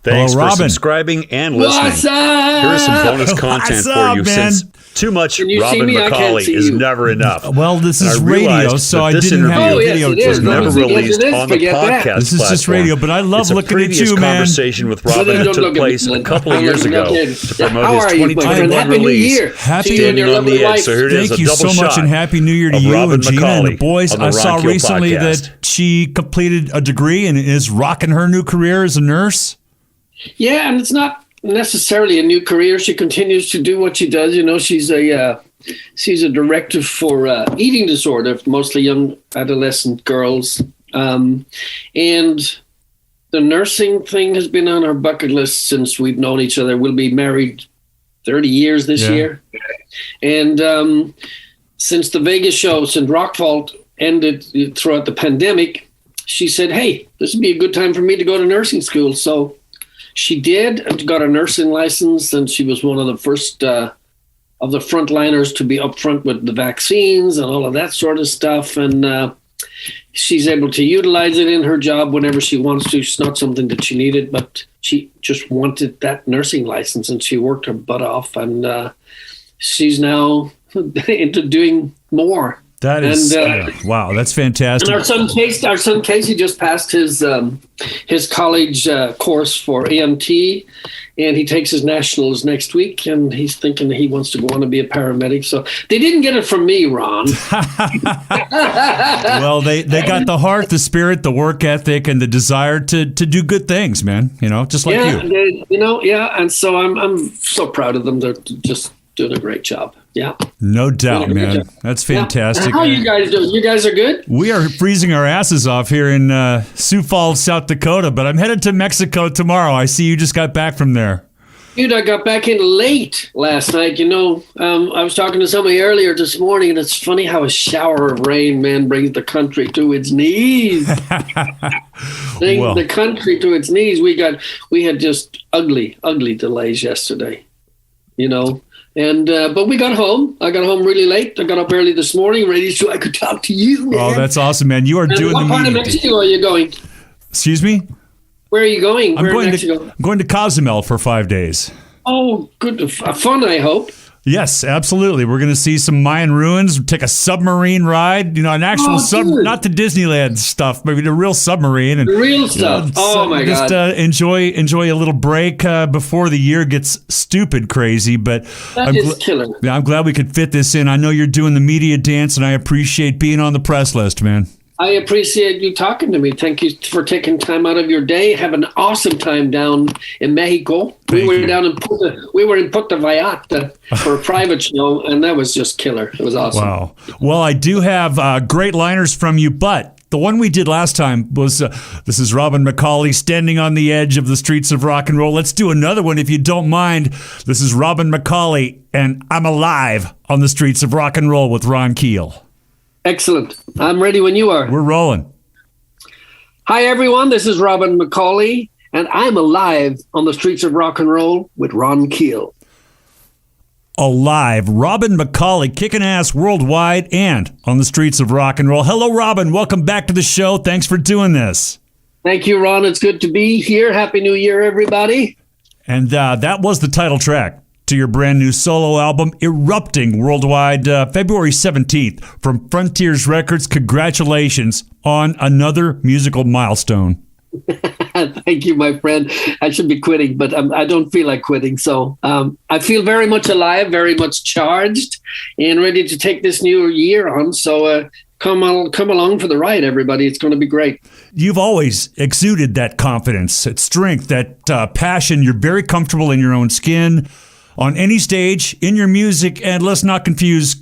Thanks Hello, for Robin. subscribing and listening. What's up? Here is some bonus content What's for up, you man? since too much Can you see Robin me? I can't McAuley see is you. never enough. Well, this And is I radio, realized so that I this didn't have interview your yes, video it is. was turned never on. Yes, it released is. on the Forget that. podcast This is just platform. radio, but I love It's a looking at previous you, man. conversation with Robin that Don't took look at place me. a couple of I'm years looking ago at you. to promote How his are you, my friend? 2021 Happy New release, Year. Happy- To you and your Standing on lovely the Edge. wife. So here it is, Thank a you double so much, shot and Happy New Year to of you Robin and Gina and the McAuley boys. on the I saw Ron Keel recently podcast. that she completed a degree and is rocking her new career as a nurse. Yeah, and it's not necessarily a new career. She continues to do what she does. You know, she's a director for eating disorder, mostly young adolescent girls. And the nursing thing has been on our bucket list since we've known each other. We'll be married 30 years this year. And since the Vegas show, since Rock Vault ended throughout the pandemic, she said, hey, this would be a good time for me to go to nursing school. So she did, and got a nursing license, and she was one of the first of the frontliners to be upfront with the vaccines and all of that sort of stuff. And she's able to utilize it in her job whenever she wants to. It's not something that she needed, but she just wanted that nursing license, and she worked her butt off. And she's now into doing more. That is wow, that's fantastic. And our son Casey just passed his college course for EMT, and he takes his nationals next week, and he's thinking he wants to go on to be a paramedic. So they didn't get it from me, Ron. Well, they got the heart, the spirit, the work ethic, and the desire to do good things, man. You know, just like you. And so I'm so proud of them. They're just doing a great job. Yeah. No doubt, man. That's fantastic. How are you guys doing? You guys are good? We are freezing our asses off here in Sioux Falls, South Dakota, but I'm headed to Mexico tomorrow. I see you just got back from there. Dude, I got back in late last night. You know, I was talking to somebody earlier this morning, and it's funny how a shower of rain, man, brings the country to its knees. The country to its knees. We had just ugly delays yesterday, you know. And but we got home. I got home really late. I got up early this morning, ready so I could talk to you, man. Oh, that's awesome, man. You are doing the meeting. What part of Mexico are you going? Excuse me? Where are you going? I'm going to Cozumel for 5 days. Oh, good. Fun, I hope. Yes, absolutely. We're going to see some Mayan ruins, take a submarine ride, you know, an actual not the Disneyland stuff, maybe the real submarine. And, the real stuff. My God. Just enjoy a little break before the year gets stupid crazy. But that is killer. I'm glad we could fit this in. I know you're doing the media dance, and I appreciate being on the press list, man. I appreciate you talking to me. Thank you for taking time out of your day. Have an awesome time down in Mexico. We were in Puerto Vallarta for a private show, and that was just killer. It was awesome. Wow. Well, I do have great liners from you, but the one we did last time was, this is Robin McAuley standing on the edge of the streets of rock and roll. Let's do another one if you don't mind. This is Robin McAuley, and I'm alive on the streets of rock and roll with Ron Keel. Excellent. I'm ready when you are. We're rolling. Hi, everyone. This is Robin McAuley, and I'm alive on the streets of rock and roll with Ron Keel. Alive. Robin McAuley kicking ass worldwide and on the streets of rock and roll. Hello, Robin. Welcome back to the show. Thanks for doing this. Thank you, Ron. It's good to be here. Happy New Year, everybody. And that was the title track to your brand new solo album, Erupting Worldwide, February 17th from Frontiers Records. Congratulations on another musical milestone. Thank you, my friend. I should be quitting, but I don't feel like quitting. So I feel very much alive, very much charged, and ready to take this new year on. So come along for the ride, everybody. It's going to be great. You've always exuded that confidence, that strength, that passion. You're very comfortable in your own skin on any stage, in your music, and let's not confuse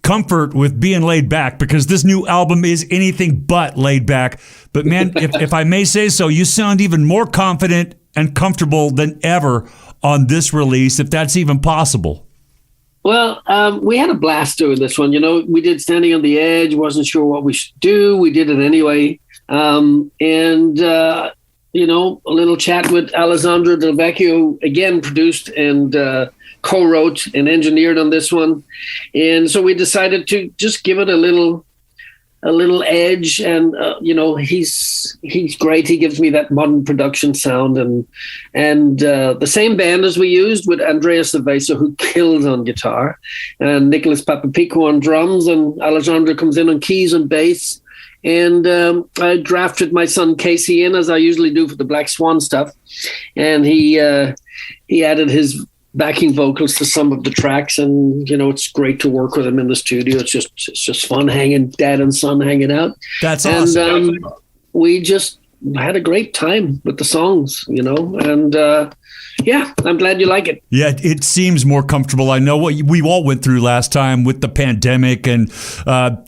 comfort with being laid back, because this new album is anything but laid back. But man, if I may say so, you sound even more confident and comfortable than ever on this release, if that's even possible. Well, we had a blast doing this one. You know, we did Standing on the Edge, wasn't sure what we should do. We did it anyway. You know, a little chat with Alessandro Del Vecchio, again, produced and co-wrote and engineered on this one. And so we decided to just give it a little a little edge, and he's great. He gives me that modern production sound, and the same band as we used with Andrea Cerveza, who kills on guitar, and Nicholas Papapico on drums, and Alessandro comes in on keys and bass. And I drafted my son Casey in, as I usually do for the Black Swan stuff, and he added his backing vocals to some of the tracks, and it's great to work with him in the studio. It's just fun dad and son hanging out. That's awesome. And we just had a great time with the songs, and I'm glad you like it. Yeah, it seems more comfortable. I know what we all went through last time with the pandemic and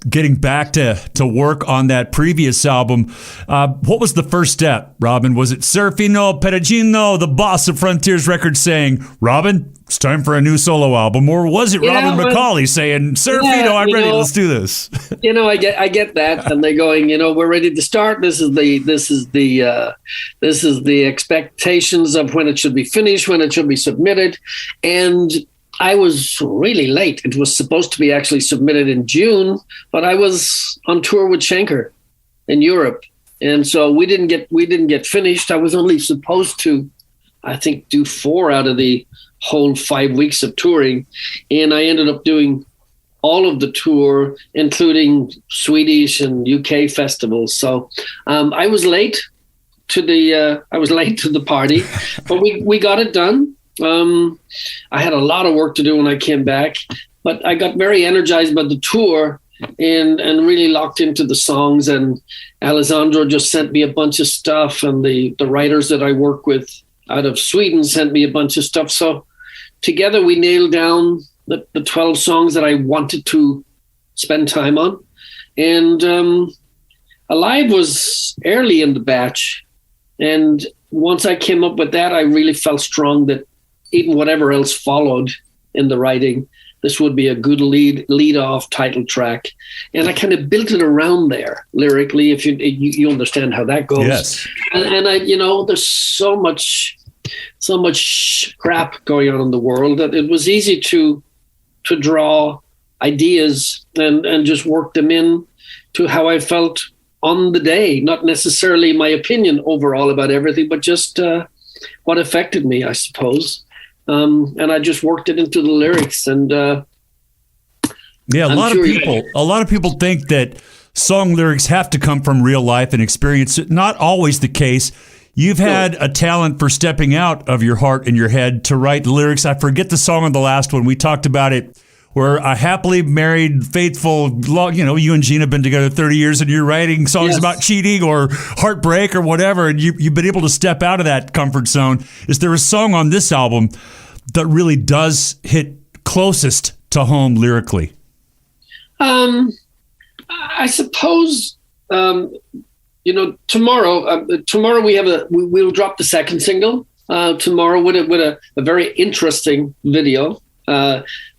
getting back to work on that previous album. What was the first step, Robin? Was it Serafino Perugino, the boss of Frontiers Records, saying, Robin, it's time for a new solo album? Or was it Robin McAuley saying, Serafino, I'm ready, let's do this? I get that. And they're going, we're ready to start. This is the expectations of when it should be finished, when it should be submitted. And I was really late. It was supposed to be actually submitted in June, but I was on tour with Schenker in Europe. And so we didn't get finished. I was only supposed to, I think, do 4 out of the whole 5 weeks of touring. And I ended up doing all of the tour, including Swedish and UK festivals. So I was late to the party, but we got it done. I had a lot of work to do when I came back, but I got very energized by the tour and really locked into the songs. And Alessandro just sent me a bunch of stuff, and the writers that I work with out of Sweden sent me a bunch of stuff. So together we nailed down the 12 songs that I wanted to spend time on. And Alive was early in the batch. And once I came up with that, I really felt strong that even whatever else followed in the writing, this would be a good lead off title track. And I kind of built it around there lyrically, if you understand how that goes. Yes. And I, there's so much crap going on in the world that it was easy to draw ideas and just work them in to how I felt on the day, not necessarily my opinion overall about everything, but just what affected me, I suppose. And I just worked it into the lyrics. And a lot of people think that song lyrics have to come from real life and experience. Not always the case. You've had a talent for stepping out of your heart and your head to write lyrics. I forget the song on the last one. We talked about it, where a happily married, faithful, you and Gina have been together 30 years and you're writing songs about cheating or heartbreak or whatever, and you've been able to step out of that comfort zone. Is there a song on this album that really does hit closest to home lyrically? I suppose, tomorrow we'll drop the second single tomorrow with a very interesting video.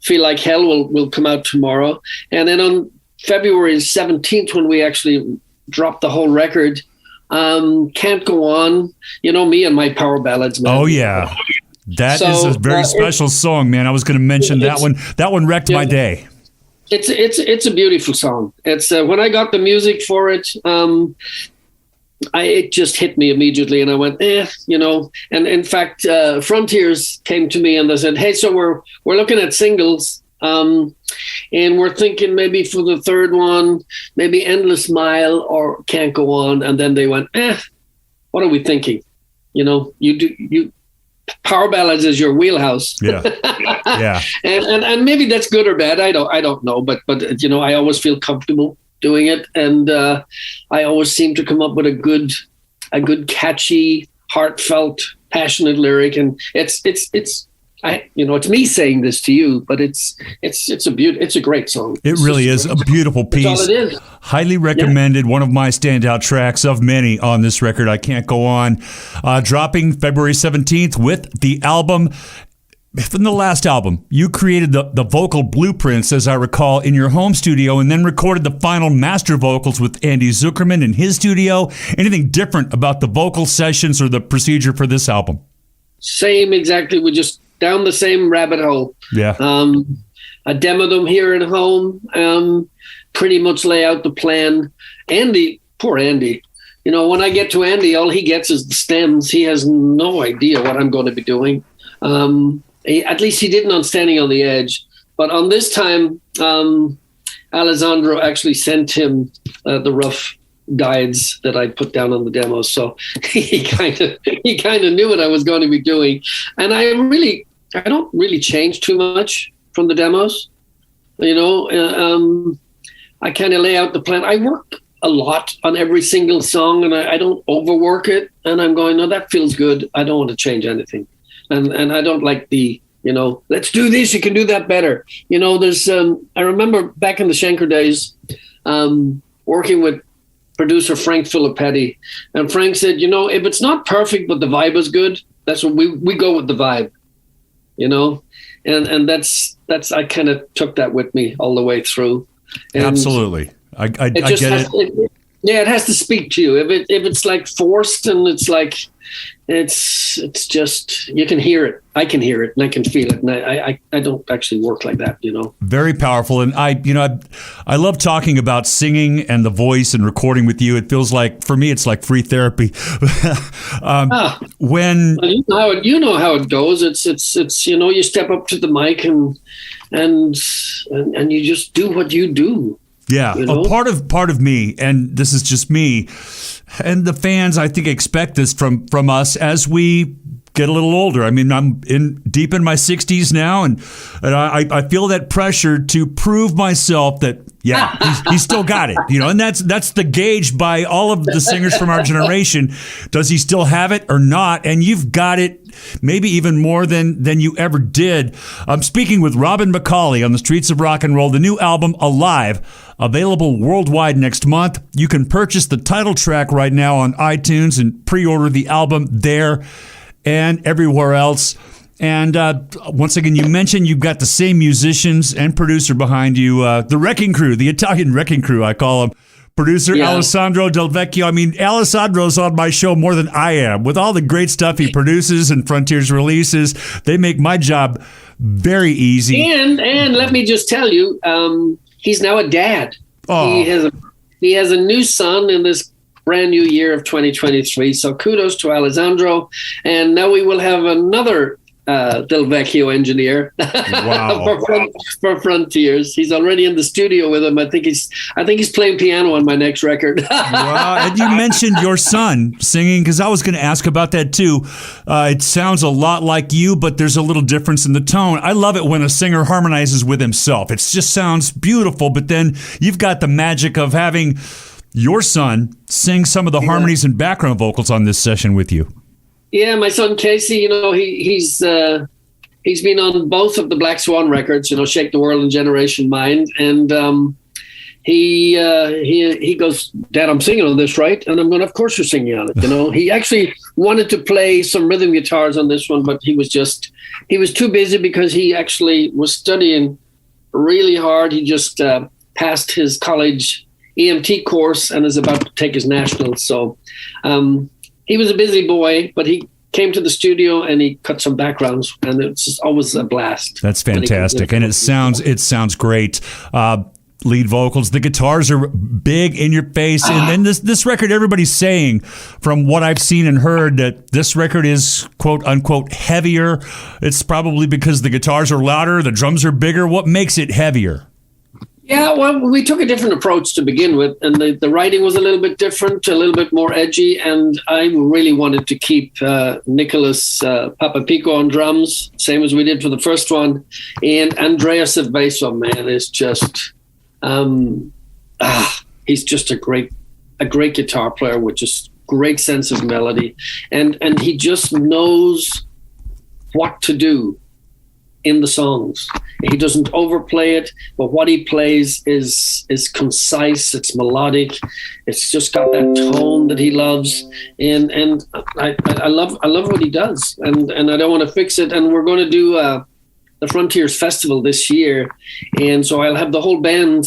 Feel Like Hell will come out tomorrow. And then on February 17th, when we actually drop the whole record, Can't Go On, me and my power ballads, man. Oh, yeah. That is a very special song, man. I was going to mention that one. That one wrecked my day. It's a beautiful song. It's when I got the music for it, it just hit me immediately, and I went, And in fact, Frontiers came to me and they said, "Hey, so we're looking at singles, and we're thinking maybe for the third one, maybe Endless Mile or Can't Go On." And then they went, "What are we thinking? You power ballads is your wheelhouse." Yeah, yeah. and maybe that's good or bad. I don't know, but I always feel comfortable doing it, and I always seem to come up with a good, catchy, heartfelt, passionate lyric. And it's me saying this to you, but it's a great song. It really is a beautiful piece. That's all it is. Highly recommended. Yeah. One of my standout tracks of many on this record. I Can't Go On. Dropping February 17th with the album. From the last album, you created the vocal blueprints, as I recall, in your home studio, and then recorded the final master vocals with Andy Zuckerman in his studio. Anything different about the vocal sessions or the procedure for this album? Same, exactly. We just down the same rabbit hole. Yeah. I demoed them here at home. pretty much lay out the plan. Andy, poor Andy. You know, when I get to Andy, all he gets is the stems. He has no idea what I'm going to be doing. At least he didn't on Standing on the Edge. But on this time, Alessandro actually sent him the rough guides that I put down on the demos. So he kind of knew what I was going to be doing. And I don't really change too much from the demos. You know, I kind of lay out the plan. I work a lot on every single song, and I don't overwork it. And I'm going, no, that feels good. I don't want to change anything. And I don't like the, you know, let's do this. You can do that better. You know, there's, I remember back in the Schenker days, working with producer Frank Filippetti. And Frank said, you know, if it's not perfect, but the vibe is good, that's what we go with the vibe, you know? And that's I kind of took that with me all the way through. And absolutely. I get it. It has to speak to you. If it's like forced and it's like it's just, you can hear it. I can hear it and I can feel it. And I don't actually work like that, you know. Very powerful. And I love talking about singing and the voice and recording with you. It feels like, for me, it's like free therapy. When you know how it goes. It's you know, you step up to the mic and you just do what you do. Yeah, you know? Part of me, and this is just me, and the fans, I think, expect this from us as we get a little older. I mean, I'm deep in my 60s now, and I feel that pressure to prove myself that, yeah, he's still got it, you know, and that's the gauge by all of the singers from our generation. Does he still have it or not? And you've got it maybe even more than you ever did. I'm speaking with Robin McAuley on the Streets of Rock and Roll, the new album, Alive, available worldwide next month. You can purchase the title track right now on iTunes and pre-order the album there and everywhere else. And once again, you mentioned you've got the same musicians and producer behind you, the Wrecking Crew, the Italian Wrecking Crew, I call them. Producer Alessandro Del Vecchio. I mean, Alessandro's on my show more than I am. With all the great stuff he produces and Frontiers releases, they make my job very easy. And let me just tell you, he's now a dad. Oh. He has a new son in this brand new year of 2023. So kudos to Alessandro. And now we will have another Del Vecchio engineer. Wow. for Frontiers. He's already in the studio with him. I think he's playing piano on my next record. Wow. And you mentioned your son singing, because I was going to ask about that too. It sounds a lot like you, but there's a little difference in the tone. I love it when a singer harmonizes with himself. It just sounds beautiful, but then you've got the magic of having your son sing some of the harmonies and background vocals on this session with you. Yeah, my son Casey, you know, he's been on both of the Black Swan records, you know, Shake the World and Generation Mind, and he goes, Dad, I'm singing on this, right? And I'm going, of course you're singing on it. You know, he actually wanted to play some rhythm guitars on this one, but he was too busy because he actually was studying really hard. He just passed his college EMT course and is about to take his nationals. So he was a busy boy, but he came to the studio and he cut some backgrounds, and it's just always a blast. That's fantastic, and it sounds great. Lead vocals, the guitars are big in your face, and then this record, everybody's saying, from what I've seen and heard, that this record is quote unquote heavier. It's probably because the guitars are louder, the drums are bigger. What makes it heavier? Yeah, well, we took a different approach to begin with, and the writing was a little bit different, a little bit more edgy, and I really wanted to keep Nicholas Papapico on drums, same as we did for the first one, and Andreas at bass. Oh man, is just he's just a great guitar player with just great sense of melody, and he just knows what to do in the songs. He doesn't overplay it, but what he plays is concise. It's melodic. It's just got that tone that he loves, and I love what he does, and I don't want to fix it. And we're going to do the Frontiers Festival this year, and so I'll have the whole band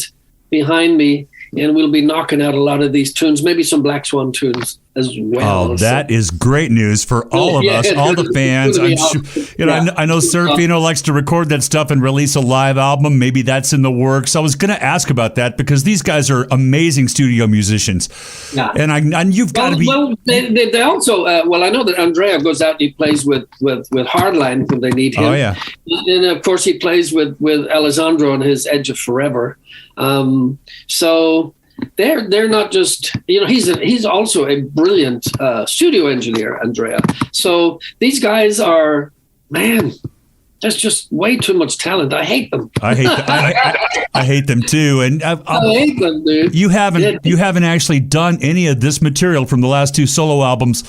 behind me, and we'll be knocking out a lot of these tunes, maybe some Black Swan tunes as well. Oh, that is great news for all of us, all the fans. I'm sure, I know Serafino likes to record that stuff and release a live album. Maybe that's in the works. I was going to ask about that because these guys are amazing studio musicians. Yeah. And you've got to be. Well, they also, I know that Andrea goes out and he plays with Hardline when they need him. Oh, yeah. And of course, he plays with Alessandro on his Edge of Forever. So. They're not just, he's also a brilliant studio engineer, Andrea. So these guys are, man, there's just way too much talent. I hate them. I hate them too. And I hate them, dude. You haven't actually done any of this material from the last 2 solo albums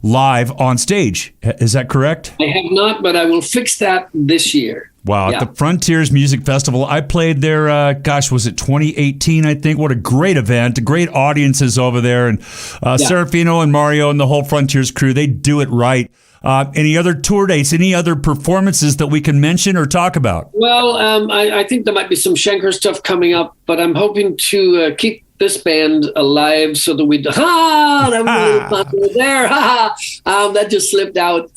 live on stage. Is that correct? I have not, but I will fix that this year. Wow, at the Frontiers Music Festival, I played there, was it 2018, I think? What a great event, great audiences over there. And Serafino and Mario and the whole Frontiers crew, they do it right. Any other tour dates, any other performances that we can mention or talk about? Well, I think there might be some Schenker stuff coming up, but I'm hoping to keep this band alive so that that was a little popular there. That just slipped out.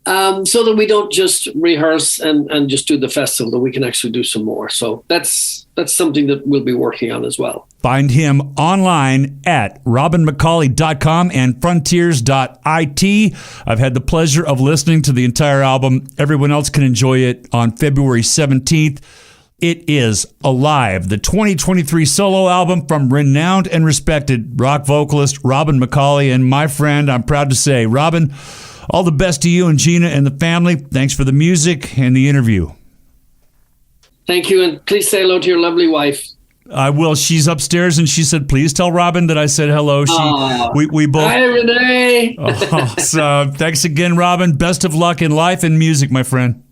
So that we don't just rehearse and just do the festival, that we can actually do some more. So that's something that we'll be working on as well. Find him online at robinmccauley.com and frontiers.it. I've had the pleasure of listening to the entire album. Everyone else can enjoy it on February 17th. It is Alive, the 2023 solo album from renowned and respected rock vocalist Robin McAuley. And my friend, I'm proud to say, Robin, all the best to you and Gina and the family. Thanks for the music and the interview. Thank you, and please say hello to your lovely wife. I will. She's upstairs, and she said, please tell Robin that I said hello. We both. Hi, Renee. So thanks again, Robin. Best of luck in life and music, my friend.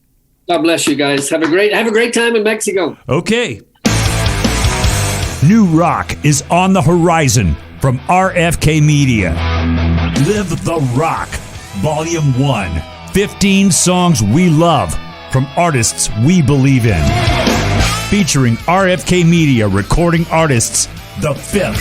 God bless you guys. Have a great time in Mexico. Okay. New rock is on the horizon from RFK Media. Live the Rock, Volume 1. 15 songs we love from artists we believe in. Featuring RFK Media recording artists, The Fifth.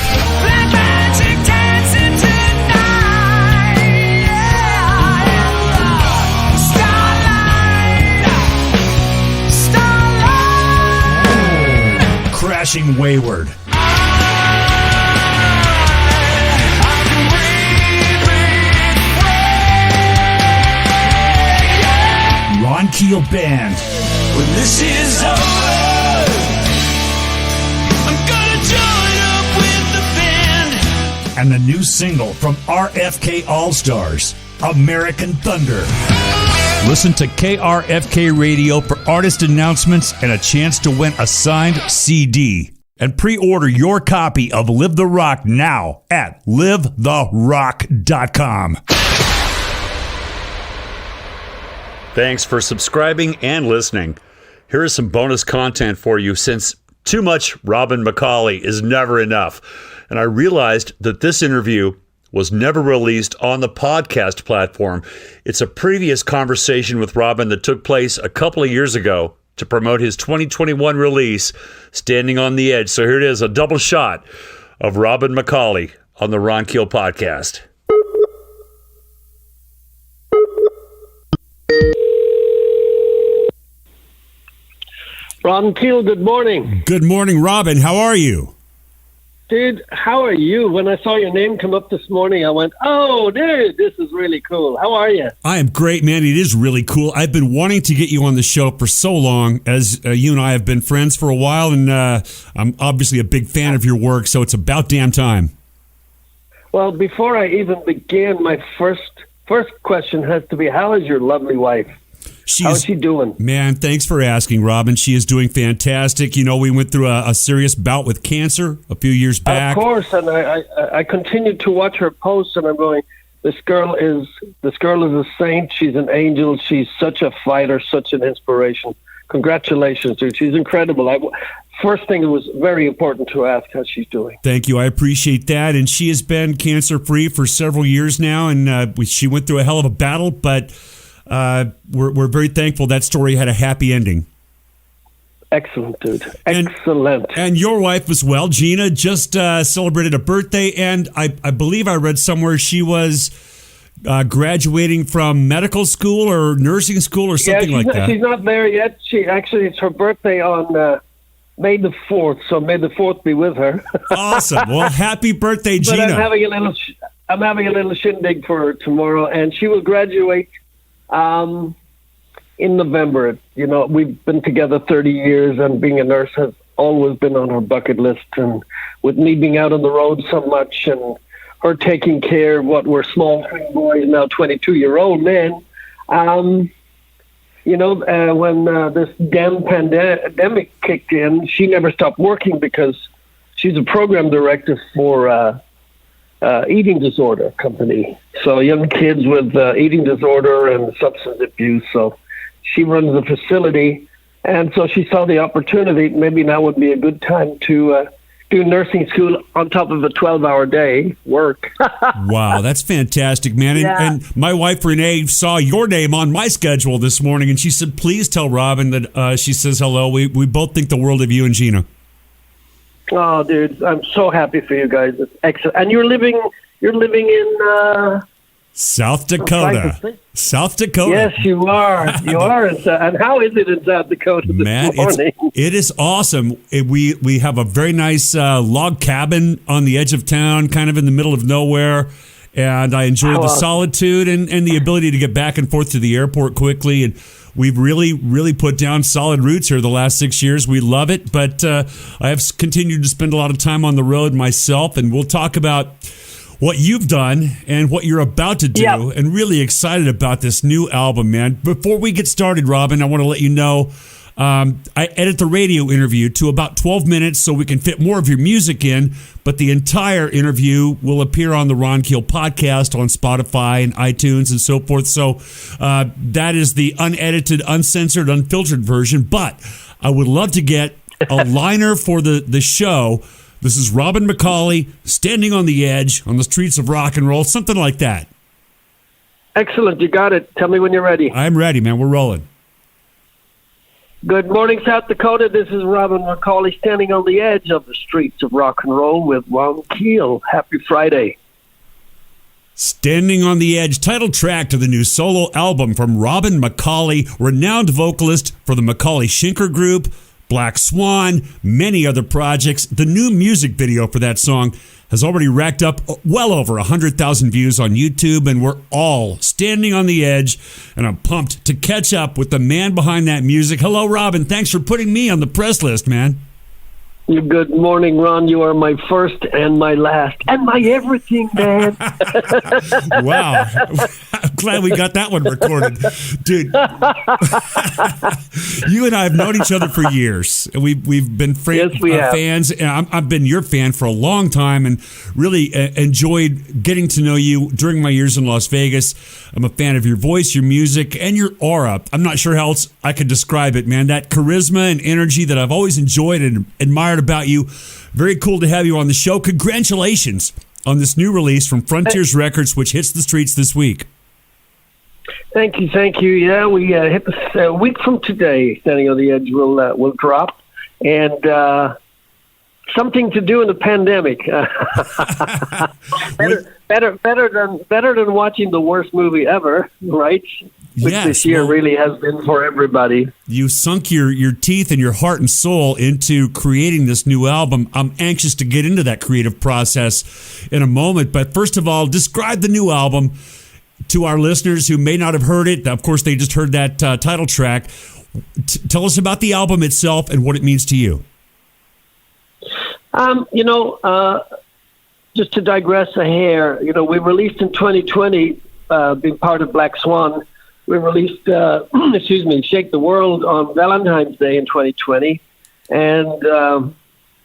Crashing Wayward. Ron Keel Band. When this is over, I'm gonna join up with the band. And the new single from RFK All-Stars, American Thunder. Listen to KRFK Radio for artist announcements and a chance to win a signed CD. And pre-order your copy of Live the Rock now at livetherock.com. Thanks for subscribing and listening. Here is some bonus content for you, since too much Robin McAuley is never enough. And I realized that this interview was never released on the podcast platform. It's a previous conversation with Robin that took place a couple of years ago to promote his 2021 release, Standing on the Edge. So here it is, a double shot of Robin McAuley on the Ron Keel podcast. Ron Keel, good morning. Good morning, Robin. How are you? Dude, how are you? When I saw your name come up this morning, I went, oh, dude, this is really cool. How are you? I am great, man. It is really cool. I've been wanting to get you on the show for so long, as you and I have been friends for a while, and I'm obviously a big fan of your work, so it's about damn time. Well, before I even begin, my first question has to be, how is your lovely wife? How's she doing? Man, thanks for asking, Robin. She is doing fantastic. You know, we went through a serious bout with cancer a few years back. Of course, and I continued to watch her posts, and I'm going, this girl is a saint. She's an angel. She's such a fighter, such an inspiration. Congratulations, dude. She's incredible. First thing, it was very important to ask how she's doing. Thank you. I appreciate that. And she has been cancer-free for several years now, and she went through a hell of a battle, but we're very thankful that story had a happy ending. excellent, dude. Excellent. And your wife as well, Gina, just celebrated a birthday, and I believe I read somewhere she was graduating from medical school or nursing school or something like that. She's not there yet. It's her birthday on May the 4th, so May the 4th be with her. Awesome. Well, happy birthday, Gina. But I'm having a little shindig for her tomorrow, and she will graduate in November. You know, we've been together 30 years, and being a nurse has always been on her bucket list. And with me being out on the road so much, and her taking care of what were small twin boys, now 22-year-old men, when this damn pandemic kicked in, she never stopped working because she's a program director for eating disorder company. So young kids with eating disorder and substance abuse. So she runs the facility. And so she saw the opportunity. Maybe now would be a good time to do nursing school on top of a 12-hour day work. Wow, that's fantastic, man. And my wife, Renee, saw your name on my schedule this morning, and she said, please tell Robin that she says hello. We both think the world of you and Gina. Oh, dude, I'm so happy for you guys. It's excellent. And you're living in... South Dakota. South Dakota. Yes, you are. You are. And how is it in South Dakota this morning? It is awesome. We have a very nice log cabin on the edge of town, kind of in the middle of nowhere. And I enjoy the solitude and the ability to get back and forth to the airport quickly. And we've really, really put down solid roots here the last 6 years. We love it. But I have continued to spend a lot of time on the road myself. And we'll talk about what you've done and what you're about to do, and really excited about this new album, man. Before we get started, Robin, I want to let you know I edit the radio interview to about 12 minutes so we can fit more of your music in, but the entire interview will appear on the Ron Keel podcast on Spotify and iTunes and so forth. So that is the unedited, uncensored, unfiltered version, but I would love to get a liner for the show. This is Robin McAuley, standing on the edge on the streets of rock and roll, something like that. Excellent. You got it. Tell me when you're ready. I'm ready, man. We're rolling. Good morning, South Dakota. This is Robin McAuley, standing on the edge of the streets of rock and roll with Ron Keel. Happy Friday. Standing on the Edge, title track to the new solo album from Robin McAuley, renowned vocalist for the McAuley Schenker Group, Black Swan, many other projects. The new music video for that song has already racked up well over 100,000 views on YouTube, and we're all standing on the edge, and I'm pumped to catch up with the man behind that music. Hello, Robin. Thanks for putting me on the press list, man. Good morning, Ron. You are my first and my last and my everything, man. Wow. I'm glad we got that one recorded. Dude, you and I have known each other for years. We've been fans. And I've been your fan for a long time and really enjoyed getting to know you during my years in Las Vegas. I'm a fan of your voice, your music, and your aura. I'm not sure how else I could describe it, man. That charisma and energy that I've always enjoyed and admired about you. Very cool to have you on the show. Congratulations on this new release from Frontiers Records, which hits the streets this week. Thank you. Yeah, we hit this a week from today. Standing on the Edge will drop, and something to do in the pandemic. better than watching the worst movie ever, right? Which this year really has been for everybody. You sunk your teeth and your heart and soul into creating this new album. I'm anxious to get into that creative process in a moment. But first of all, describe the new album to our listeners who may not have heard it. Of course, they just heard that title track. Tell us about the album itself and what it means to you. Just to digress a hair, we released in 2020, being part of Black Swan. We released, Shake the World on Valentine's Day in 2020. And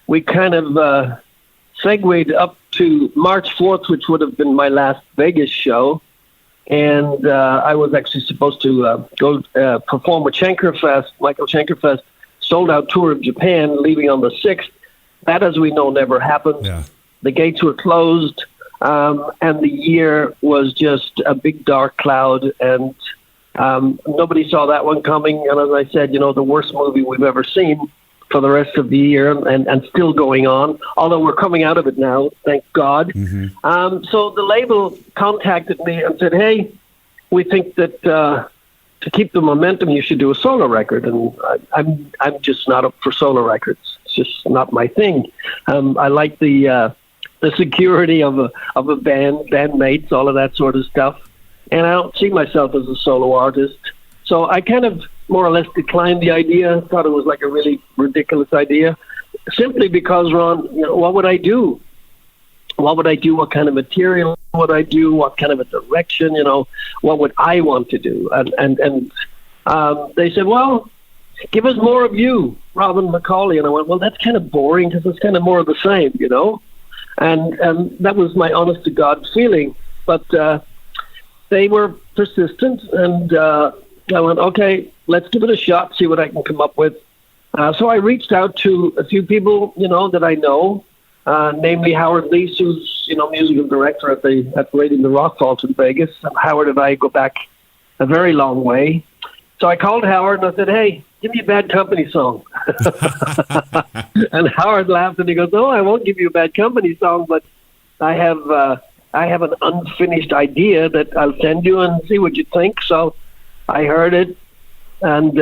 we kind of segued up to March 4th, which would have been my last Vegas show. And I was actually supposed to go perform with Schenkerfest, Michael Schenkerfest, sold-out tour of Japan, leaving on the 6th. That, as we know, never happened. Yeah. The gates were closed, and the year was just a big dark cloud. And Nobody saw that one coming. And as I said, the worst movie we've ever seen for the rest of the year, and still going on, although we're coming out of it now, thank God. So the label contacted me and said, hey, we think that to keep the momentum, you should do a solo record. And I'm just not up for solo records. It's just not my thing. I like the security of a bandmates, all of that sort of stuff. And I don't see myself as a solo artist. So I kind of more or less declined the idea, thought it was like a really ridiculous idea, simply because, Ron, what would I do? What would I do? What kind of material would I do? What kind of a direction? What would I want to do? And they said, well, give us more of you, Robin McAuley. And I went, well, that's kind of boring because it's kind of more of the same, And that was my honest to God feeling. But they were persistent, and I went, okay, let's give it a shot, see what I can come up with. So I reached out to a few people, that I know, namely Howard Leese, who's, musical director at Radio the Rock Vault in Vegas. And Howard and I go back a very long way. So I called Howard and I said, hey, give me a Bad Company song. And Howard laughed and he goes, oh, I won't give you a Bad Company song, but I have an unfinished idea that I'll send you and see what you think. So I heard it, and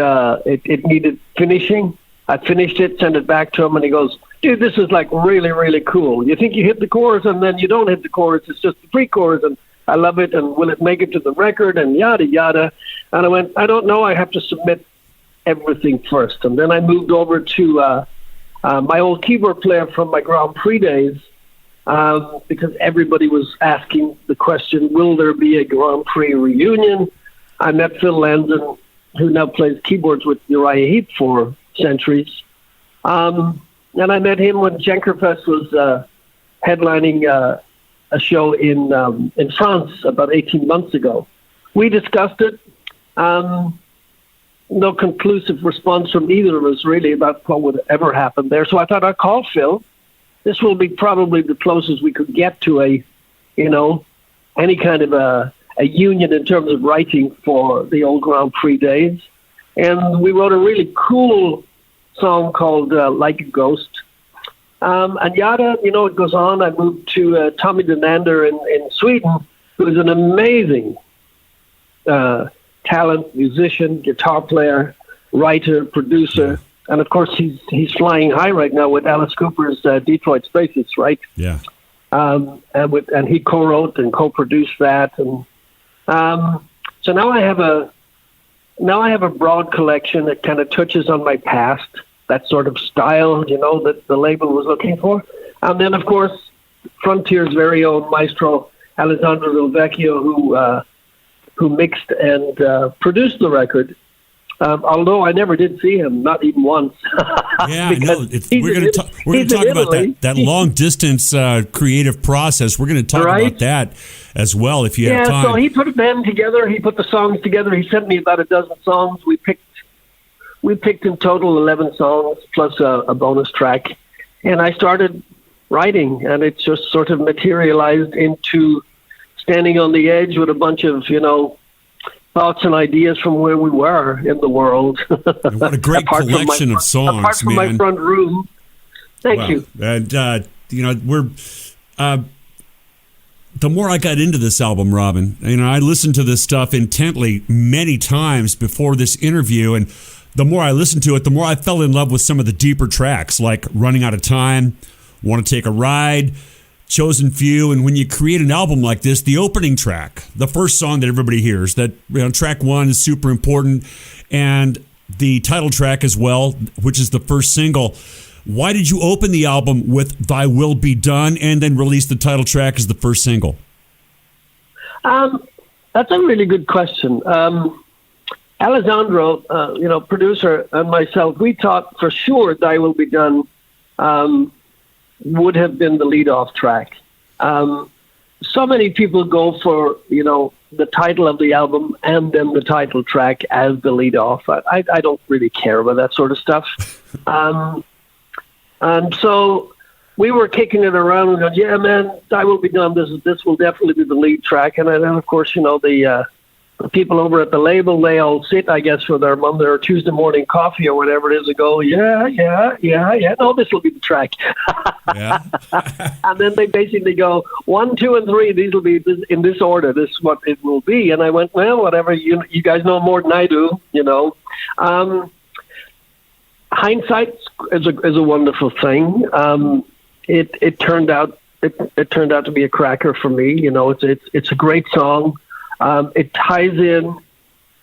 it needed finishing. I finished it, sent it back to him, and he goes, dude, this is like really, really cool. You think you hit the chorus, and then you don't hit the chorus. It's just the pre-chorus, and I love it, and will it make it to the record, and yada, yada. And I went, I don't know. I have to submit everything first. And then I moved over to my old keyboard player from my Grand Prix days, because everybody was asking the question, will there be a Grand Prix reunion? I met Phil Lanzon, who now plays keyboards with Uriah Heep for centuries. And I met him when Schenkerfest was headlining a show in France about 18 months ago. We discussed it. No conclusive response from either of us really about what would ever happen there. So I thought I'd call Phil. This will be probably the closest we could get to any kind of a union in terms of writing for the old Grand Prix days. And we wrote a really cool song called Like a Ghost. And yada, it goes on. I moved to Tommy Denander in Sweden, who is an amazing talent, musician, guitar player, writer, producer. And of course, he's flying high right now with Alice Cooper's Detroit Spaces, right? Yeah. And he co-wrote and co-produced that, and so now I have a broad collection that kind of touches on my past, that sort of style, that the label was looking for. And then, of course, Frontier's very own maestro Alessandro Del Vecchio, who mixed and produced the record. Although I never did see him, not even once. Yeah, I know. We're going to talk about that long distance creative process. We're going to talk about that as well if you have time. So he put a band together. He put the songs together. He sent me about a dozen songs. We picked in total 11 songs plus a bonus track, and I started writing, and it just sort of materialized into standing on the edge with a bunch of thoughts and ideas from where we were in the world. And what a great collection of songs, apart from my front room. Thank you. And we're the more I got into this album, Robin, I listened to this stuff intently many times before this interview, and the more I listened to it, the more I fell in love with some of the deeper tracks, like Running Out of Time, Want to Take a Ride, Chosen Few. And when you create an album like this, the opening track, the first song that everybody hears, that track one is super important, and the title track as well, which is the first single. Why did you open the album with Thy Will Be Done and then release the title track as the first single? That's a really good question. Alessandro, producer, and myself, we thought for sure Thy Will Be Done would have been the lead-off track. So many people go for, the title of the album and then the title track as the lead-off. I don't really care about that sort of stuff. And so we were kicking it around and going, yeah, man, Thy Will Be Done. This will definitely be the lead track. And then, of course, the the people over at the label, they all sit, I guess, for their Monday or Tuesday morning coffee or whatever it is, and go, yeah. No, this will be the track. Yeah. And then they basically go 1, 2, and 3. These will be in this order. This is what it will be. And I went, well, whatever. You guys know more than I do. Hindsight is a wonderful thing. It turned out to be a cracker for me. It's a great song. It ties in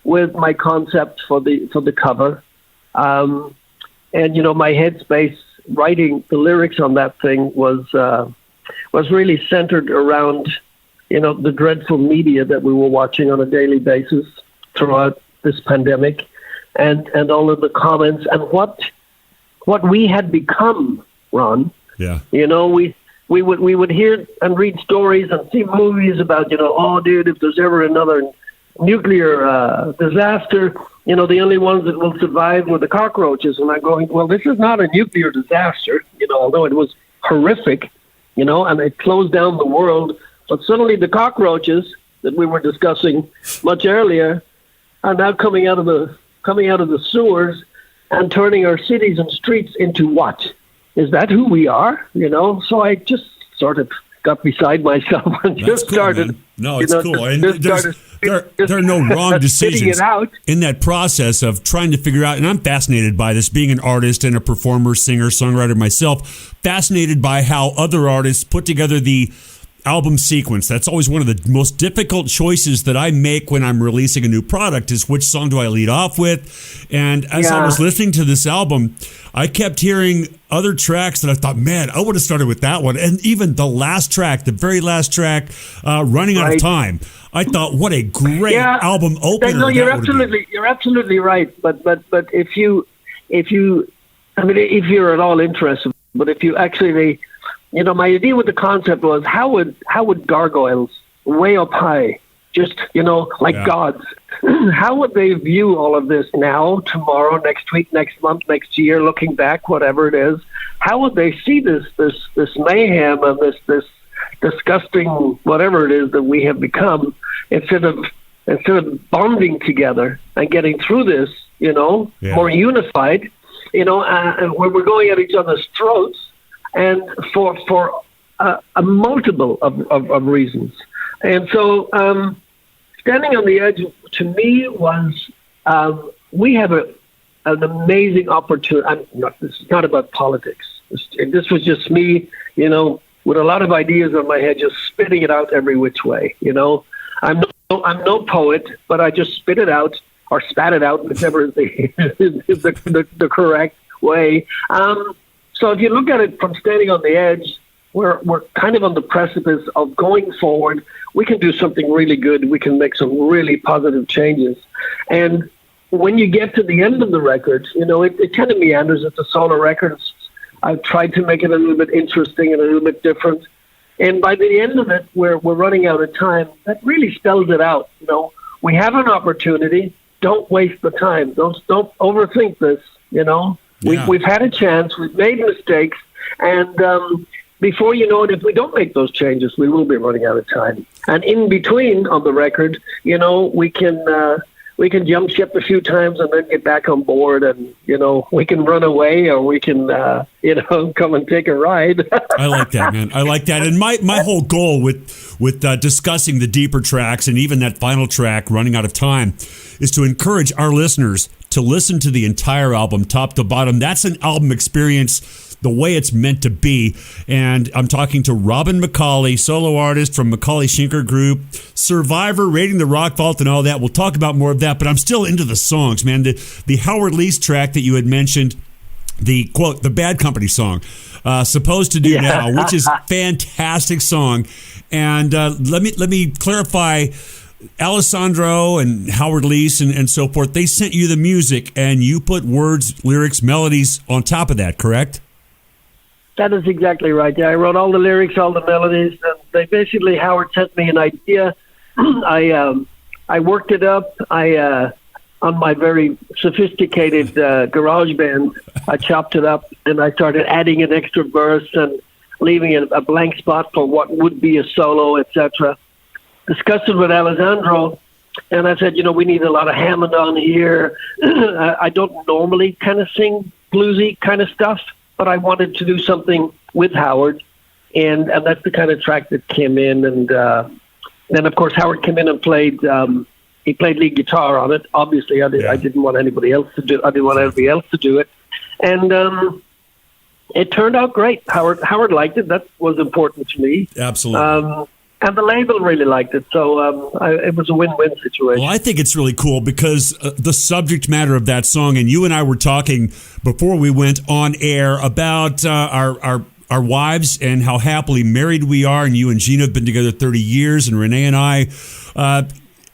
with my concept for the cover, and my headspace writing the lyrics on that thing was really centered around the dreadful media that we were watching on a daily basis throughout this pandemic, and all of the comments and what we had become, Ron. Yeah. We would hear and read stories and see movies about, oh, dude, if there's ever another nuclear disaster, the only ones that will survive were the cockroaches. And I'm going, well, this is not a nuclear disaster, although it was horrific, and it closed down the world. But suddenly the cockroaches that we were discussing much earlier are now coming out of the sewers and turning our cities and streets into what? Is that who we are? So I just sort of got beside myself and just started. Man. No, it's cool. And there are no wrong decisions in that process of trying to figure out. And I'm fascinated by this, being an artist and a performer, singer, songwriter myself. Fascinated by how other artists put together the album sequence. That's always one of the most difficult choices that I make when I'm releasing a new product, is which song do I lead off with. And as I was listening to this album, I kept hearing other tracks that I thought, man, I would have started with that one. And even the last track, the very last track, Running Out of Time, I thought, what a great album opener. No, you're absolutely right. But if you're at all interested, but if you actually, my idea with the concept was how would gargoyles way up high, just gods, how would they view all of this now, tomorrow, next week, next month, next year, looking back, whatever it is? How would they see this mayhem and this disgusting whatever it is that we have become, instead of bonding together and getting through this, more unified, and where we're going at each other's throats, and for a multiple of reasons. And so Standing on the Edge, to me, was we have an amazing opportunity. This is not about politics. This was just me, with a lot of ideas on my head, just spitting it out every which way. I'm no poet, but I just spit it out or spat it out, whichever is the correct way. So if you look at it from Standing on the Edge, we're kind of on the precipice of going forward. We can do something really good. We can make some really positive changes. And when you get to the end of the record, it kind of meanders. It's a solo record. I've tried to make it a little bit interesting and a little bit different. And by the end of it, we're running out of time. That really spells it out. We have an opportunity. Don't waste the time. Don't overthink this. We've had a chance. We've made mistakes. And before you know it, if we don't make those changes, we will be running out of time. And in between on the record, we can jump ship a few times and then get back on board, and we can run away, or we can come and take a ride. I like that, man. I like that. And my whole goal with discussing the deeper tracks and even that final track, Running Out of Time, is to encourage our listeners to listen to the entire album, top to bottom. That's an album experience the way it's meant to be. And I'm talking to Robin McAuley, solo artist from McAuley Schinker Group, survivor, Raiding the Rock Vault, and all that. We'll talk about more of that, but I'm still into the songs, man. The Howard Leese track that you had mentioned, the quote, the Bad Company song, Supposed to Do Now, which is a fantastic song. And let me clarify, Alessandro and Howard Leese and so forth, they sent you the music and you put words, lyrics, melodies on top of that, correct? That is exactly right. Yeah, I wrote all the lyrics, all the melodies. And Howard sent me an idea. I worked it up. On my very sophisticated garage band, I chopped it up and I started adding an extra verse and leaving a blank spot for what would be a solo, etc. Discussed it with Alessandro, And I said, we need a lot of Hammond on here. I don't normally kind of sing bluesy kind of stuff, but I wanted to do something with Howard. And that's the kind of track that came in. And then, of course, Howard came in and played. He played lead guitar on it. Obviously, I didn't want anybody else to do. I didn't want anybody else to do it. And it turned out great. Howard liked it. That was important to me. Absolutely. And the label really liked it, so it was a win-win situation. Well, I think it's really cool because the subject matter of that song, and you and I were talking before we went on air about our wives and how happily married we are, and you and Gina have been together 30 years, and Renee and I.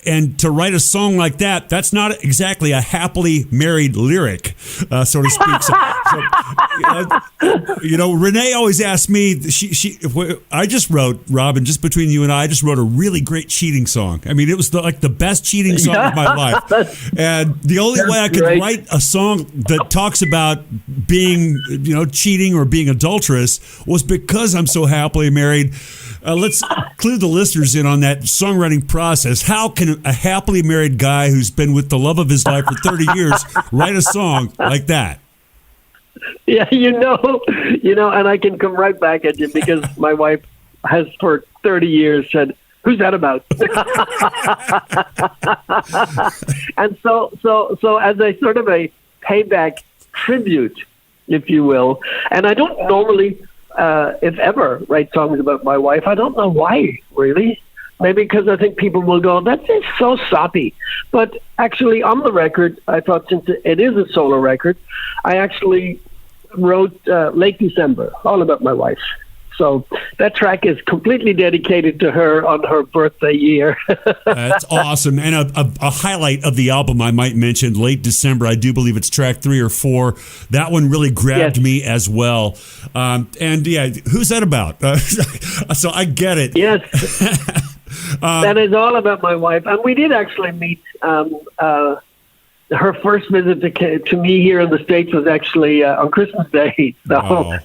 And to write a song like that, that's not exactly a happily married lyric, so to speak. Renee always asks me, I just wrote, Robin, just between you and I just wrote a really great cheating song. I mean, it was the best cheating song of my life. And the only way I could write a song that talks about being, cheating or being adulterous was because I'm so happily married. Let's clue the listeners in on that songwriting process. How can a happily married guy who's been with the love of his life for 30 years write a song like that? Yeah, and I can come right back at you because my wife has for 30 years said, "Who's that about?" And so as a sort of a payback tribute, if you will, and I don't normally, if ever, write songs about my wife. I don't know why, really. Maybe because I think people will go, "That's just so soppy." But actually, on the record, I thought since it is a solo record, I actually wrote Late December, all about my wife. So that track is completely dedicated to her on her birthday year. That's awesome. And a highlight of the album, I might mention, Late December. I do believe it's track 3 or 4. That one really grabbed me as well. And yeah, who's that about? So I get it. Yes. That is all about my wife. And we did actually meet. Her first visit to me here in the States was actually on Christmas Day. So, wow.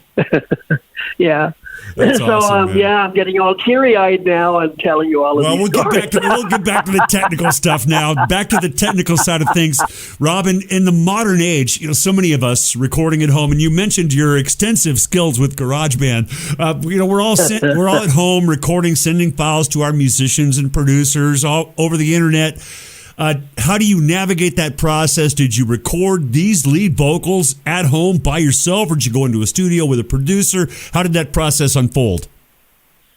Yeah. That's so awesome, I'm getting all teary-eyed now and telling you all of these stories. We'll get back to the technical stuff now. Back to the technical side of things. Robin, in the modern age, so many of us recording at home, and you mentioned your extensive skills with GarageBand. We're all at home recording, sending files to our musicians and producers all over the internet. How do you navigate that process? Did you record these lead vocals at home by yourself, or did you go into a studio with a producer? How did that process unfold?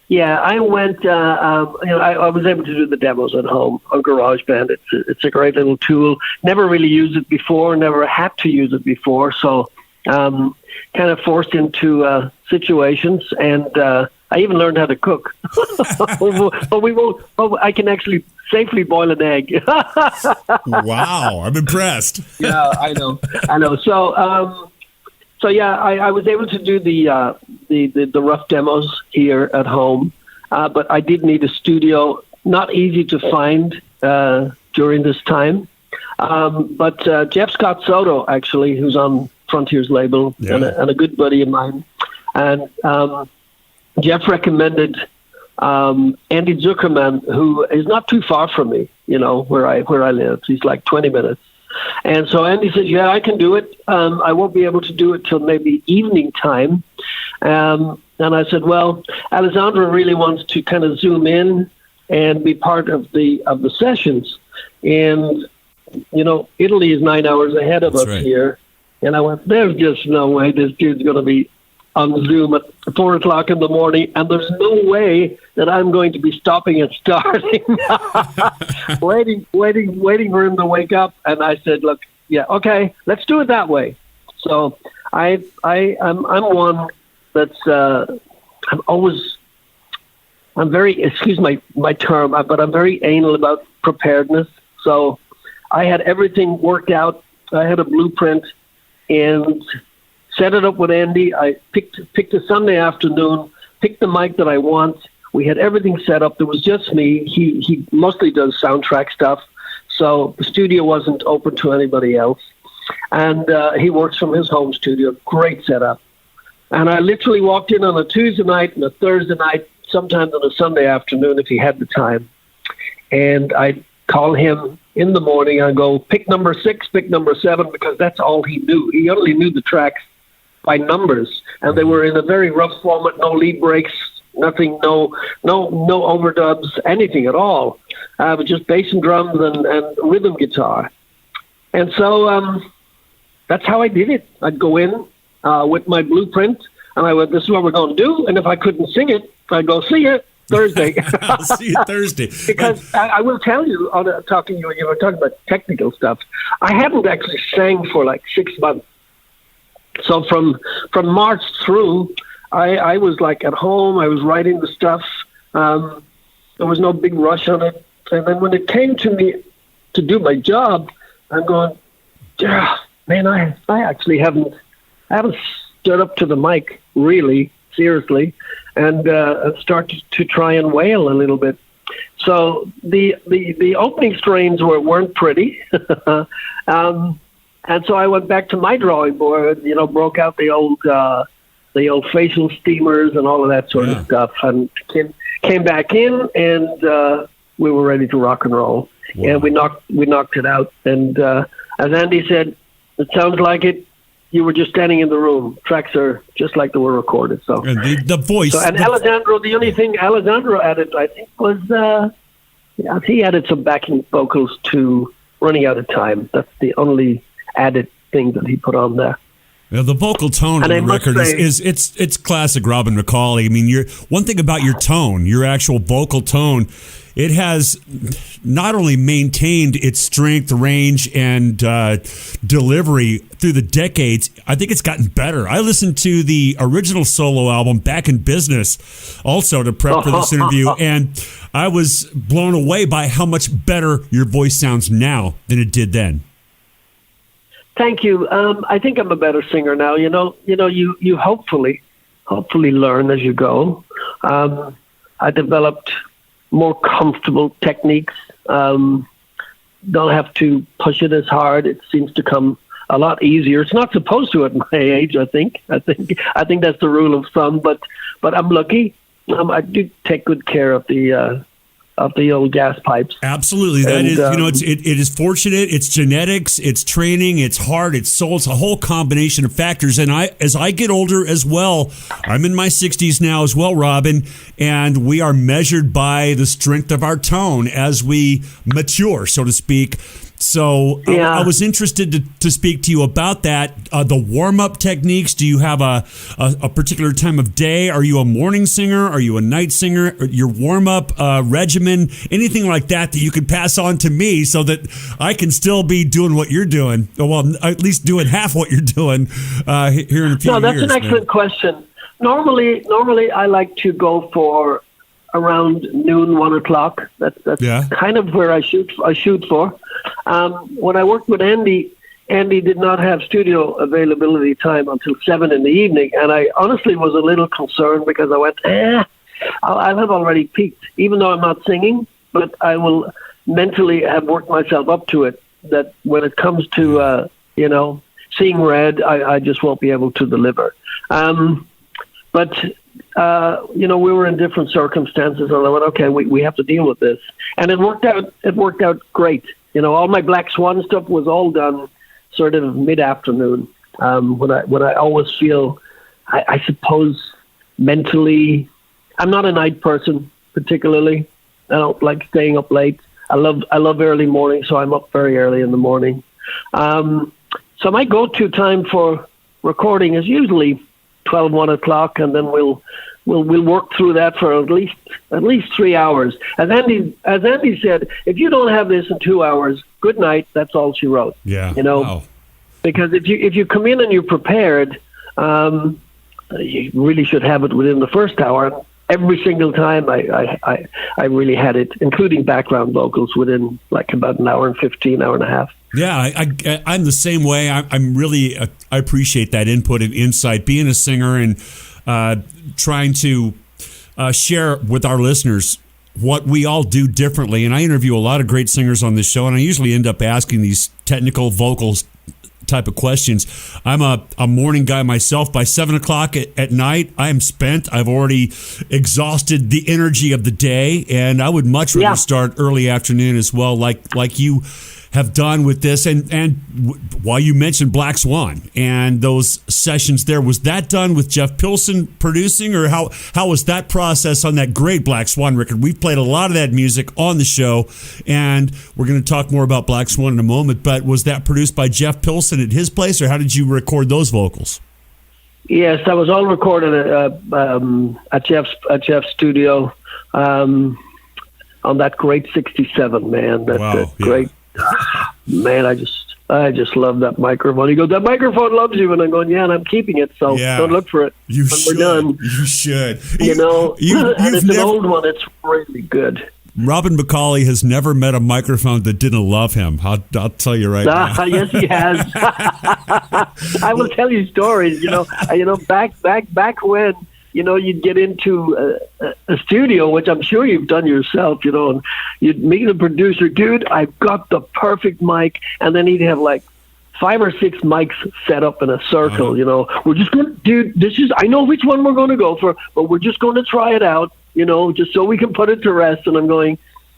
Yeah, I went. I was able to do the demos at home on GarageBand. It's a great little tool. Never really used it before. Never had to use it before. So, kind of forced into situations, and I even learned how to cook. But we won't. Oh, I can actually safely boil an egg. Wow, I'm impressed. Yeah, I know. So yeah, I was able to do the rough demos here at home, but I did need a studio. Not easy to find during this time. But Jeff Scott Soto, actually, who's on Frontier's label, and a good buddy of mine, and Jeff recommended Andy Zuckerman, who is not too far from me, where I live. He's like 20 minutes. And so Andy said, "Yeah, I can do it. I won't be able to do it till maybe evening time." And I said, "Well, Alessandra really wants to kind of zoom in and be part of the sessions. And, Italy is 9 hours ahead of us here." And I went, "There's just no way this dude's going to be on Zoom at 4 o'clock in the morning, and there's no way that I'm going to be stopping and starting, waiting for him to wake up." And I said, "Look, yeah, okay, let's do it that way." So I'm one that's I'm very, excuse my term, but I'm very anal about preparedness. So I had everything worked out. I had a blueprint and set it up with Andy. I picked a Sunday afternoon, picked the mic that I want. We had everything set up. There was just me. He mostly does soundtrack stuff, so the studio wasn't open to anybody else. And he works from his home studio. Great setup. And I literally walked in on a Tuesday night and a Thursday night, sometimes on a Sunday afternoon if he had the time. And I call him in the morning and go, pick number 6, pick number 7, because that's all he knew. He only knew the tracks by numbers, and they were in a very rough format, no lead breaks, nothing, no overdubs, anything at all. But just bass and drums and rhythm guitar. And so that's how I did it. I'd go in with my blueprint, and I went, this is what we're going to do. And if I couldn't sing it, I'd go, see you Thursday. I'll see you Thursday. Because I will tell you, talking about technical stuff, I hadn't actually sang for like 6 months. So from March through, I was like at home. I was writing the stuff. There was no big rush on it. And then when it came to me to do my job, I'm going, man, I actually haven't stood up to the mic really seriously, and started to try and wail a little bit. So the opening strains weren't pretty, and so I went back to my drawing board. Broke out the old facial steamers and all of that sort of stuff, and came back in, and we were ready to rock and roll. Wow. And we knocked it out. And as Andy said, it sounds like it. You were just standing in the room. Tracks are just like they were recorded. So and the voice. Alessandro, the only thing Alessandro added, I think, was he added some backing vocals to "Running Out of Time." That's the only added thing that he put on there. Now, the vocal tone on the record is classic Robin McAuley. I mean, one thing about your tone, your actual vocal tone, it has not only maintained its strength, range, and delivery through the decades, I think it's gotten better. I listened to the original solo album, Back in Business, also to prep for this interview, and I was blown away by how much better your voice sounds now than it did then. Thank you. I think I'm a better singer now. You hopefully learn as you go. I developed more comfortable techniques. Don't have to push it as hard. It seems to come a lot easier. It's not supposed to at my age. I think that's the rule of thumb. But I'm lucky. I do take good care of the old gas pipes. Absolutely. That is, it is fortunate. It's genetics, it's training, it's heart, it's soul. It's a whole combination of factors. And as I get older as well, I'm in my 60s now as well, Robin, and we are measured by the strength of our tone as we mature, so to speak. So I was interested to speak to you about that. The warm-up techniques, do you have a particular time of day? Are you a morning singer? Are you a night singer? Your warm-up regimen, anything like that you could pass on to me so that I can still be doing what you're doing? Well, at least doing half what you're doing here in a few years. No, that's an excellent question. Normally, I like to go for around noon, 1 o'clock. That's kind of where I shoot for. When I worked with Andy did not have studio availability time until 7 in the evening, and I honestly was a little concerned because I went, I'll have already peaked, even though I'm not singing, but I will mentally have worked myself up to it, that when it comes to, seeing red, I just won't be able to deliver. But we were in different circumstances, and I went, okay, we have to deal with this. And it worked out great. All my Black Swan stuff was all done sort of mid-afternoon. When I always feel, I suppose, mentally, I'm not a night person particularly. I don't like staying up late. I love early morning, so I'm up very early in the morning. So my go-to time for recording is usually 12, 1 o'clock, and then we'll work through that for at least 3 hours. As Andy said, if you don't have this in 2 hours, good night. That's all she wrote. Yeah. Wow. Because if you come in and you're prepared, you really should have it within the first hour. Every single time I really had it, including background vocals, within like about an hour and 15, hour and a half. Yeah, I'm the same way. I'm really I appreciate that input and insight. Being a singer and trying to share with our listeners what we all do differently. And I interview a lot of great singers on this show, and I usually end up asking these technical vocals type of questions. I'm a morning guy myself. By 7 o'clock at night, I am spent. I've already exhausted the energy of the day, and I would much rather start early afternoon as well, like you have done with this. And while you mentioned Black Swan and those sessions there, was that done with Jeff Pilson producing, or how was that process on that great Black Swan record? We've played a lot of that music on the show, and we're going to talk more about Black Swan in a moment, but was that produced by Jeff Pilson at his place, or how did you record those vocals? Yes, that was all recorded at Jeff's studio on that great 67, man. That great. Man, I just love that microphone. He goes, that microphone loves you, and I'm going, yeah, and I'm keeping it, so don't look for it. We're done. You should. And it's an old one. It's really good. Robin McAuley has never met a microphone that didn't love him. I'll tell you right now. Yes, he has. I will tell you stories. Back when. You'd get into a studio, which I'm sure you've done yourself, and you'd meet the producer, dude, I've got the perfect mic. And then he'd have like 5 or 6 mics set up in a circle, We're just going to, dude, I know which one we're going to go for, but we're just going to try it out, just so we can put it to rest. And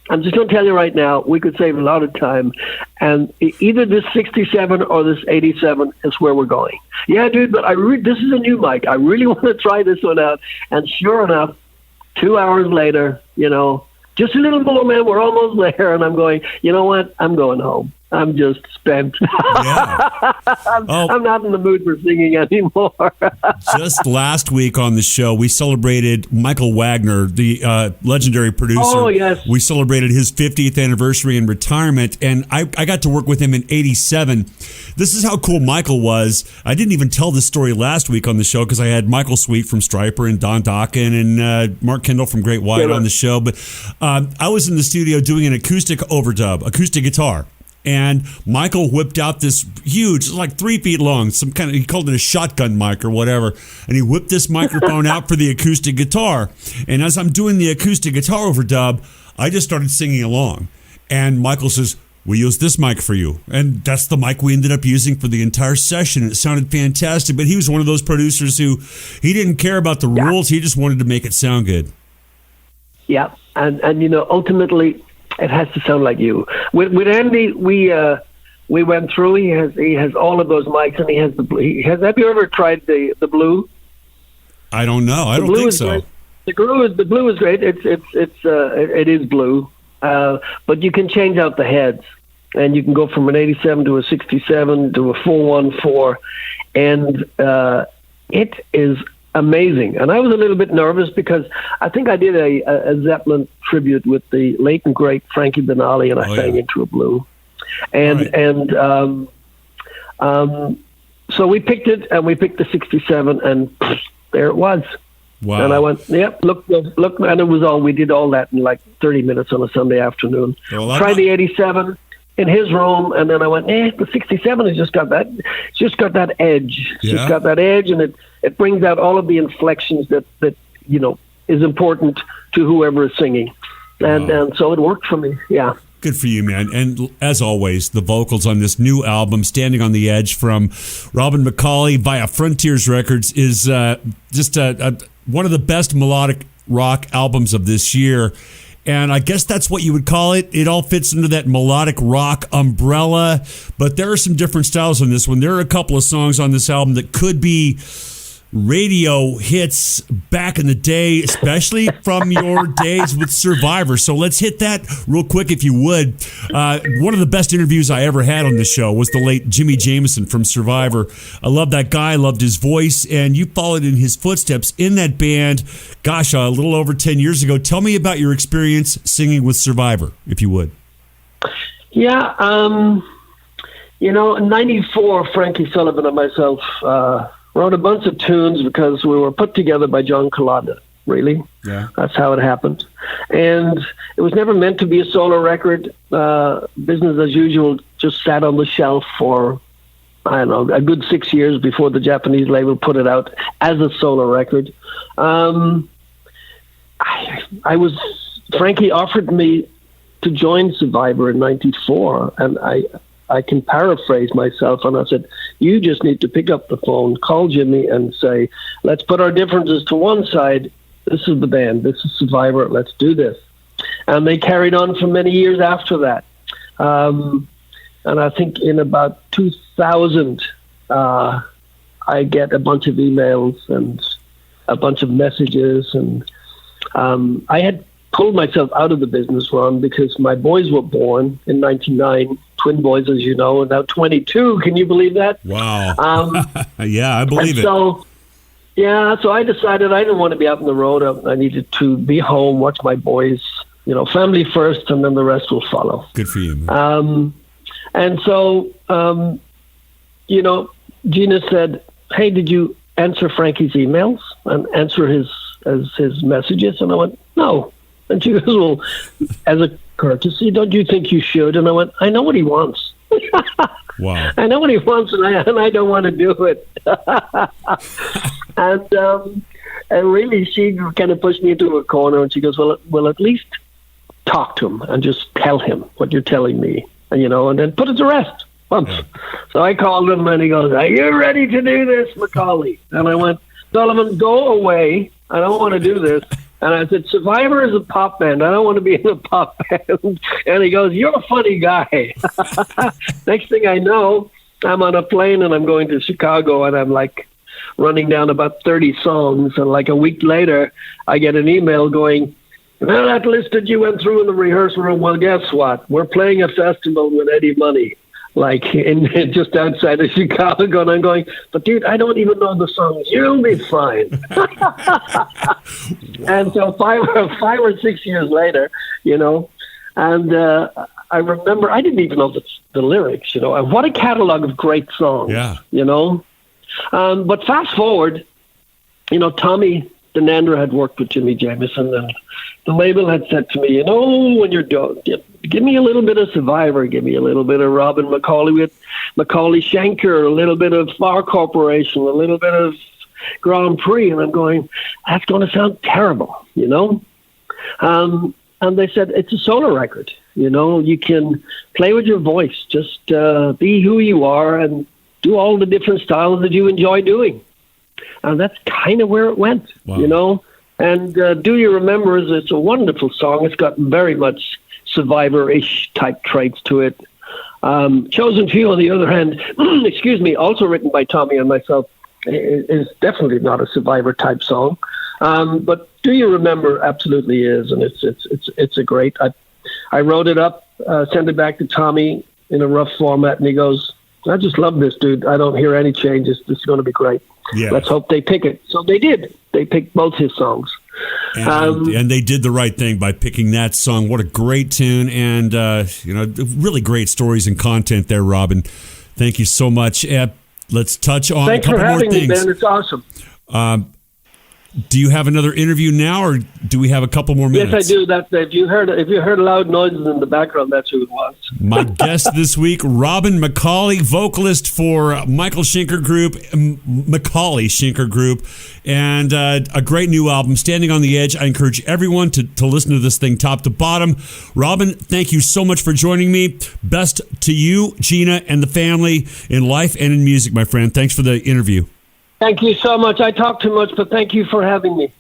I'm just going to tell you right now, we could save a lot of time. And either this 67 or this 87 is where we're going. Yeah, dude, but this is a new mic. I really want to try this one out. And sure enough, 2 hours later, just a little more, man, we're almost there. And I'm going, you know what? I'm going home. I'm just spent. Yeah. I'm not in the mood for singing anymore. Just last week on the show, we celebrated Michael Wagner, the legendary producer. Oh, yes. We celebrated his 50th anniversary in retirement, and I got to work with him in 87. This is how cool Michael was. I didn't even tell this story last week on the show because I had Michael Sweet from Stryper and Don Dokken and Mark Kendall from Great White on the show. But I was in the studio doing an acoustic overdub, acoustic guitar. And Michael whipped out this huge, like 3 feet long, he called it a shotgun mic or whatever. And he whipped this microphone out for the acoustic guitar. And as I'm doing the acoustic guitar overdub, I just started singing along. And Michael says, we use this mic for you. And that's the mic we ended up using for the entire session. It sounded fantastic. But he was one of those producers who, he didn't care about the rules. He just wanted to make it sound good. Yeah. And ultimately, it has to sound like you. With Andy, we went through. He has all of those mics, and he has the blue. Have you ever tried the blue? I don't know. I don't think so. Great. The blue is great. It is blue, but you can change out the heads, and you can go from an 87 to a 67 to a 414, and it is amazing. And I was a little bit nervous because I think I did a Zeppelin tribute with the late and great Frankie Benali, and I sang Into a Blue. So we picked it, and we picked the 67, and there it was. Wow. And I went, look, and we did all that in like 30 minutes on a Sunday afternoon. Well, tried the 87 in his room, and then I went, the 67 has just got that edge. It's just got that edge, and it brings out all of the inflections that is important to whoever is singing. And so it worked for me. Yeah. Good for you, man. And as always, the vocals on this new album, Standing on the Edge, from Robin McAuley via Frontiers Records, is just one of the best melodic rock albums of this year. And I guess that's what you would call it. It all fits into that melodic rock umbrella. But there are some different styles on this one. There are a couple of songs on this album that could be radio hits back in the day, especially from your days with Survivor. So let's hit that real quick, if you would. One of the best interviews I ever had on the show was the late Jimmy Jameson from Survivor. I love that guy. I loved his voice, and you followed in his footsteps in that band, gosh, a little over 10 years ago. Tell me about your experience singing with Survivor, if you would. Yeah, in 94, Frankie Sullivan and myself wrote a bunch of tunes because we were put together by John Collada, really. Yeah. That's how it happened. And it was never meant to be a solo record. Business as Usual just sat on the shelf for, I don't know, a good 6 years before the Japanese label put it out as a solo record. Frankie offered me to join Survivor in 94, and I can paraphrase myself. And I said, you just need to pick up the phone, call Jimmy and say, let's put our differences to one side. This is the band. This is Survivor. Let's do this. And they carried on for many years after that. And I think in about 2000, I get a bunch of emails and a bunch of messages. And I had pulled myself out of the business, Ron, because my boys were born in 1999, twin boys, as you know, and now 22. Can you believe that? Wow. Yeah, I believe it. So I decided I didn't want to be out on the road. I needed to be home, watch my boys, family first, and then the rest will follow. Good for you, man. And so, Gina said, hey, did you answer Frankie's emails and answer his messages? And I went, no. And she goes, well, as a courtesy, don't you think you should? And I went, I know what he wants. Wow. I know what he wants, and I don't want to do it. And really, she kind of pushed me into a corner, and she goes, well, at least talk to him and just tell him what you're telling me, and then put it to rest once. Yeah. So I called him, and he goes, are you ready to do this, McAuley? And I went, Sullivan, go away. I don't want to do this. And I said, Survivor is a pop band. I don't want to be in a pop band. And he goes, you're a funny guy. Next thing I know, I'm on a plane and I'm going to Chicago, and I'm like running down about 30 songs. And like a week later, I get an email going, well, that list that you went through in the rehearsal room, well, guess what? We're playing a festival with Eddie Money, like just outside of Chicago. And I'm going, but dude, I don't even know the songs. You'll be fine. And so five or 6 years later, and I remember I didn't even know the lyrics, and what a catalog of great songs, but fast forward, Tommy Denander had worked with Jimmy Jamison, and the label had said to me, when you're done, give me a little bit of Survivor, give me a little bit of Robin McAuley with Macaulay Schenker, a little bit of Far Corporation, a little bit of Grand Prix. And I'm going, that's going to sound terrible, And they said, it's a solo record. You can play with your voice, just be who you are and do all the different styles that you enjoy doing. And that's kind of where it went, Wow. And Do You Remember it's a wonderful song. It's got very much Survivor-ish type traits to it. Chosen Few, on the other hand, excuse me, also written by Tommy and myself, is definitely not a Survivor type song. But Do You Remember absolutely is, and it's a great. I wrote it up, sent it back to Tommy in a rough format, and he goes, I just love this, dude. I don't hear any changes. This is going to be great. Yeah. Let's hope they pick it. So they did. They picked both his songs. And they did the right thing by picking that song. What a great tune, and really great stories and content there, Robin. Thank you so much. Let's touch on Thanks a couple for having more things. me, Ben. It's awesome. Do you have another interview now, or do we have a couple more minutes? Yes, I do. That if you heard loud noises in the background, that's who it was. My guest this week, Robin McAuley, vocalist for Michael Schenker Group, McAuley Schenker Group, and a great new album, Standing on the Edge. I encourage everyone to listen to this thing top to bottom. Robin, thank you so much for joining me. Best to you, Gina, and the family in life and in music, my friend. Thanks for the interview. Thank you so much. I talk too much, but thank you for having me.